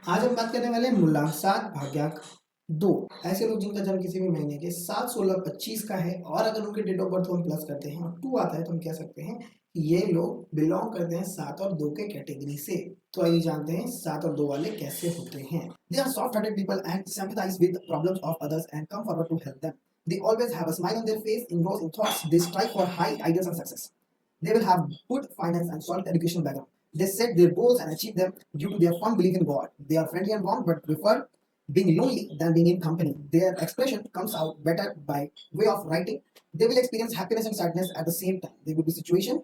आज हम बात करने वाले हैं मूलांक 7 भाग्यांक 2। ऐसे लोग जिनका जन्म किसी भी महीने के 7, 16, 25 का है और अगर उनके डेट ऑफ बर्थ को हम प्लस करते हैं और 2 आता है तो हम कह सकते हैं कि ये लोग बिलोंग करते हैं 7 और 2 के कैटेगरी से। तो आइए जानते हैं 7 और 2 वाले कैसे होते हैं। They are soft hearted people and sympathise with problems of others and come forward to help them. They always have a smile on their face, engrossed in thoughts. They strive for high ideals and success. They will have good finance and solid educational background. They set their goals and achieve them due to their firm belief in God. They are friendly and warm but prefer being lonely than being in company. Their expression comes out better by way of writing. They will experience happiness and sadness at the same time. There will be situation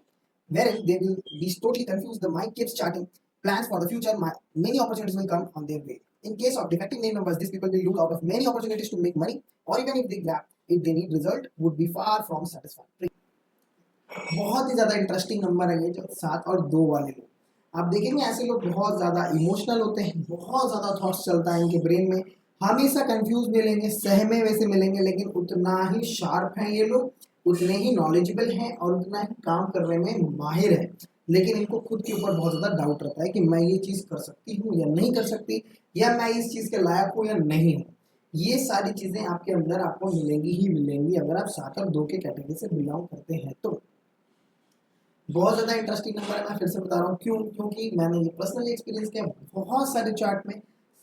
wherein they will be totally confused. The mind keeps charting plans for the future. Many opportunities will come on their way. In case of defective name numbers, these people will look out of many opportunities to make money, or even if they grab, if they need result, would be far from satisfactory. बहुत ही ज्यादा interesting number है ये जो 7 और 2 वाले लोग। आप देखेंगे ऐसे लोग बहुत ज्यादा इमोशनल होते हैं, बहुत ज्यादा थॉट्स चलता है इनके ब्रेन में, हमेशा कंफ्यूज मिलेंगे, सहमे वैसे मिलेंगे, लेकिन उतना ही शार्प हैं ये लोग, उतने ही नॉलेजेबल हैं और उतना ही काम करने में माहिर है। लेकिन इनको खुद के ऊपर बहुत ज्यादा डाउट रहता है कि मैं ये चीज कर सकती हूँ या नहीं कर सकती, या मैं इस चीज के लायक हूँ या नहीं हूँ। ये सारी चीजें आपके अंदर आपको मिलेंगी ही मिलेंगी अगर आप 7 और 2 के कैटेगरी से बिलोंग करते हैं तो। बहुत ज्यादा इंटरेस्टिंग नंबर है, मैं फिर से बता रहा हूँ क्यों, क्योंकि मैंने ये पर्सनली एक्सपीरियंस किया। बहुत सारे चार्ट में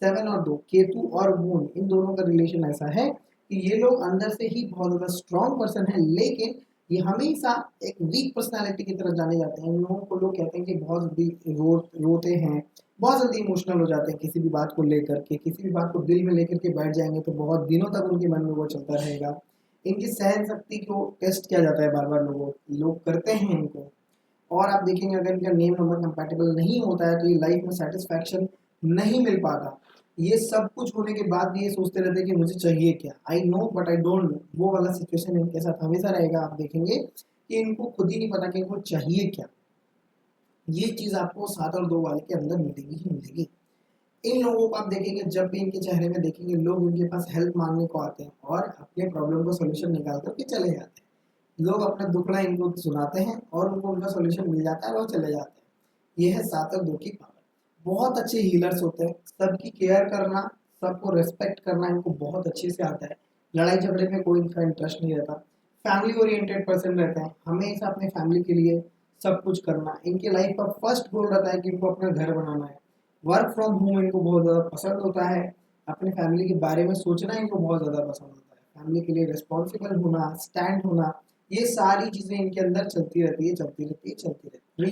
7 और 2, केतु और मून, इन दोनों का रिलेशन ऐसा है कि ये लोग अंदर से ही बहुत ज्यादा स्ट्रॉन्ग पर्सन है, लेकिन ये हमेशा एक वीक पर्सनालिटी की तरफ जाने जाते हैं। इन लोगों को लोग कहते हैं कि बहुत जल्दी रोते हैं, बहुत जल्दी इमोशनल हो जाते हैं किसी भी बात को लेकर के, किसी भी बात को दिल में लेकर के बैठ जाएंगे तो बहुत दिनों तक उनके मन में वो चलता रहेगा। इनकी सहन शक्ति को टेस्ट किया जाता है बार बार, लोग करते हैं इनको। और आप देखेंगे अगर इनका नेम नंबर कंपैटिबल नहीं होता है तो ये लाइफ में सेटिस्फैक्शन नहीं मिल पाता। ये सब कुछ होने के बाद भी ये सोचते रहते हैं कि मुझे चाहिए क्या, I know but I don't know, वो वाला सिचुएशन इनके साथ हमेशा रहेगा। आप देखेंगे कि इनको खुद ही नहीं पता कि इनको चाहिए क्या। ये चीज आपको 7 और 2 वाले के अंदर मिलेगी ही मिलेगी। इन लोगों को आप देखेंगे, जब भी इनके चेहरे में देखेंगे, लोग इनके पास हेल्प मांगने को आते हैं और अपने प्रॉब्लम को सोल्यूशन निकाल करके चले जाते हैं। लोग अपना दुखड़ा इनको सुनाते हैं और उनको उनका सोल्यूशन मिल जाता है और वो चले जाते हैं। ये है 7 और 2 की पावर। बहुत अच्छे हीलर्स होते हैं, सबकी केयर करना, सबको रेस्पेक्ट करना इनको बहुत अच्छे से आता है। लड़ाई झगड़े में कोई इनका इंटरेस्ट नहीं रहता। फैमिली ओरिएंटेड पर्सन रहते हैं, हमेशा अपने फैमिली के लिए सब कुछ करना इनके लाइफ का फर्स्ट गोल रहता है कि इनको अपना घर बनाना है। वर्क फ्रॉम होम इनको बहुत ज़्यादा पसंद होता है। अपने फैमिली के बारे में सोचना इनको बहुत ज़्यादा पसंद होता है। फैमिली के लिए रिस्पॉन्सिबल होना, स्टैंड होना, ये सारी चीज़ें इनके अंदर चलती रहती है, चलती रहती है, चलती रहती है।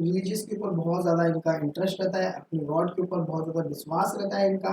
रिलीजियस के ऊपर बहुत ज़्यादा इनका इंटरेस्ट रहता है, अपने गॉड के ऊपर बहुत ज़्यादा विश्वास रहता है इनका,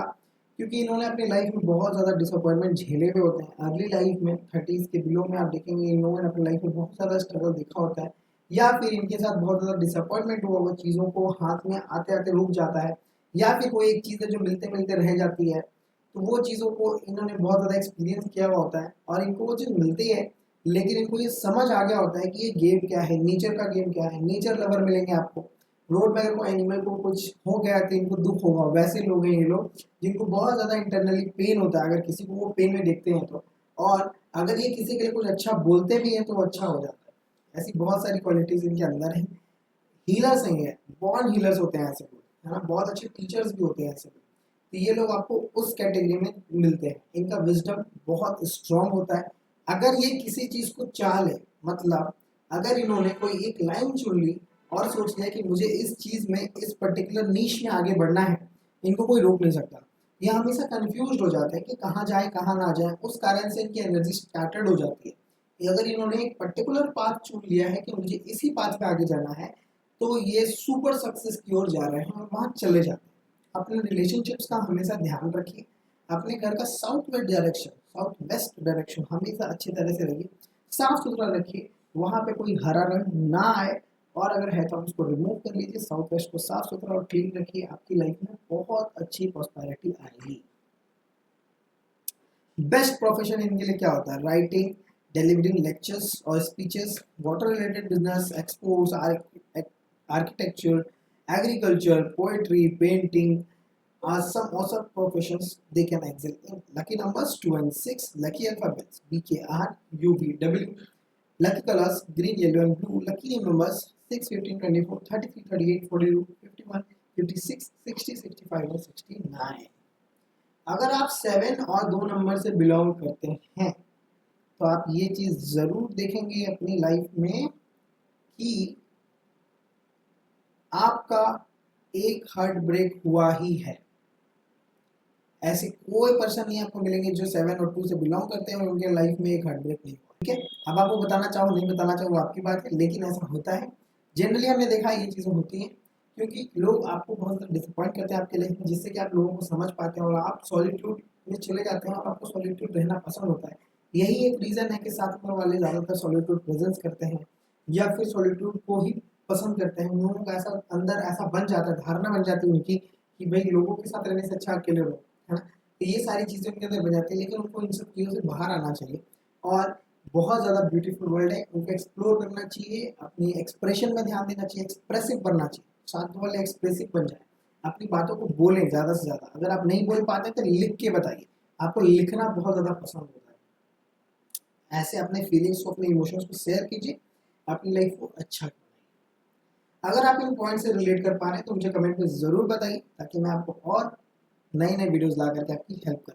क्योंकि इन्होंने अपनी लाइफ में बहुत ज़्यादा डिसअपॉइंटमेंट झेले हुए होते हैं। अर्ली लाइफ में 30s के बिलो में आप देखेंगे इन लोगों ने अपनी लाइफ में बहुत ज़्यादा स्ट्रगल देखा होता है, या फिर इनके साथ बहुत ज़्यादा डिसअपॉइंटमेंट हुआ, वो चीज़ों को हाथ में आते आते रुक जाता है, या फिर कोई एक चीज़ है जो मिलते मिलते रह जाती है। तो वो चीज़ों को इन्होंने बहुत ज़्यादा एक्सपीरियंस किया हुआ होता है और इनको वो चीज़ मिलती है, लेकिन इनको ये समझ आ गया होता है कि ये गेम क्या है, नेचर का गेम क्या है। नेचर लवर मिलेंगे आपको, रोड में अगर कोई एनिमल को कुछ हो गया तो इनको दुख होगा, वैसे लोग हैं ये लोग जिनको बहुत ज़्यादा इंटरनली पेन होता है अगर किसी को वो पेन में देखते हैं तो। और अगर ये किसी के लिए कुछ अच्छा बोलते भी हैं तो वो अच्छा हो जाता है। ऐसी बहुत सारी क्वालिटीज़ इनके अंदर हैं। हीलर्स हैं ये, बॉर्न हीलर्स होते हैं ऐसे लोग, है ना। बहुत अच्छे टीचर्स भी होते हैं ऐसे लोग। तो ये लोग आपको उस कैटेगरी में मिलते हैं। इनका विजडम बहुत स्ट्रांग होता है। अगर ये किसी चीज़ को चाह ले, मतलब अगर इन्होंने कोई एक लाइन चुन ली और सोच लिया कि मुझे इस चीज़ में, इस पर्टिकुलर नीश में आगे बढ़ना है, इनको कोई रोक नहीं सकता। ये हमेशा कंफ्यूज हो जाते हैं कि कहाँ जाए कहाँ ना जाए, उस कारण से इनकी एनर्जी स्कैटर्ड हो जाती है। अगर इन्होंने एक पर्टिकुलर पाथ चुन लिया है कि मुझे इसी पाथ पे आगे जाना है, तो ये सुपर सक्सेस की ओर जा रहे हैं और वहाँ चले जाते हैं। अपने रिलेशनशिप्स का हमेशा ध्यान रखिए। अपने घर का south west direction, south west direction हमेशा अच्छी तरह से रखिए, साफ सुथरा रखिए, वहाँ पे कोई हरा रंग ना आए, और अगर है तो आप उसको रिमूव कर लीजिए। साउथ वेस्ट को साफ सुथरा और क्लीन रखिए, आपकी लाइफ में बहुत अच्छी प्रॉस्पेरिटी आएगी। बेस्ट प्रोफेशन इनके लिए क्या होता है? Writing, delivering lectures or speeches, water related business, exports, architecture, agriculture, poetry, painting are some awesome professions they can excel in. Lucky numbers 2 and 6, lucky alphabets BKR, UVW, lucky colors green, yellow and blue, lucky numbers 6, 15, 24, 33, 38, 42, 51, 56, 60, 65 और 69। अगर आप 7 और 2 number से belong करते हैं तो आप ये चीज जरूर देखेंगे अपनी लाइफ में कि आपका एक हार्ट ब्रेक हुआ ही है। ऐसे कोई पर्सन नहीं आपको मिलेंगे जो 7 और 2 से बिलोंग करते हैं और उनके लाइफ में एक हार्ट ब्रेक नहीं हुआ। ठीक है, अब आपको बताना चाहो नहीं बताना चाहो वो आपकी बात है, लेकिन ऐसा होता है। जनरली हमने देखा है ये चीजें होती हैं क्योंकि लोग आपको बहुत ज़्यादा डिसअपॉइंट करते हैं आपके लाइफ में, जिससे कि आप लोगों को समझ पाते हैं और आप सॉलिट्यूड में चले जाते हैं और आपको सॉलिट्यूड रहना पसंद होता है। यही एक रीज़न है कि साथ में वाले ज़्यादातर सॉलिट्यूड प्रेजेंस करते हैं या फिर सॉलिट्यूड को ही पसंद करते हैं। उन लोगों का ऐसा अंदर ऐसा बन जाता है, धारणा बन जाती है उनकी कि भाई लोगों के साथ रहने से अच्छा अकेले रहो, है ना। तो ये सारी चीज़ें उनके अंदर बन जाती है, लेकिन उनको इन सब चीज़ों से बाहर आना चाहिए और बहुत ज़्यादा ब्यूटीफुल वर्ल्ड है, उनको एक्सप्लोर करना चाहिए, अपनी एक्सप्रेशन में ध्यान देना चाहिए, एक्सप्रेसिव बनना चाहिए। साथ वाले एक्सप्रेसिव बन जाए, अपनी बातों को बोलें ज़्यादा से ज़्यादा। अगर आप नहीं बोल पाते तो लिख के बताइए, आपको लिखना बहुत ज़्यादा पसंद होता है। ऐसे अपने फीलिंग्स को, अपने इमोशंस को शेयर कीजिए, अपनी लाइफ को अच्छा बनाइए। अगर आप इन पॉइंट से रिलेट कर पा रहे हैं तो मुझे कमेंट में ज़रूर बताइए ताकि मैं आपको और नए नए वीडियोज़ ला करके आपकी हेल्प कर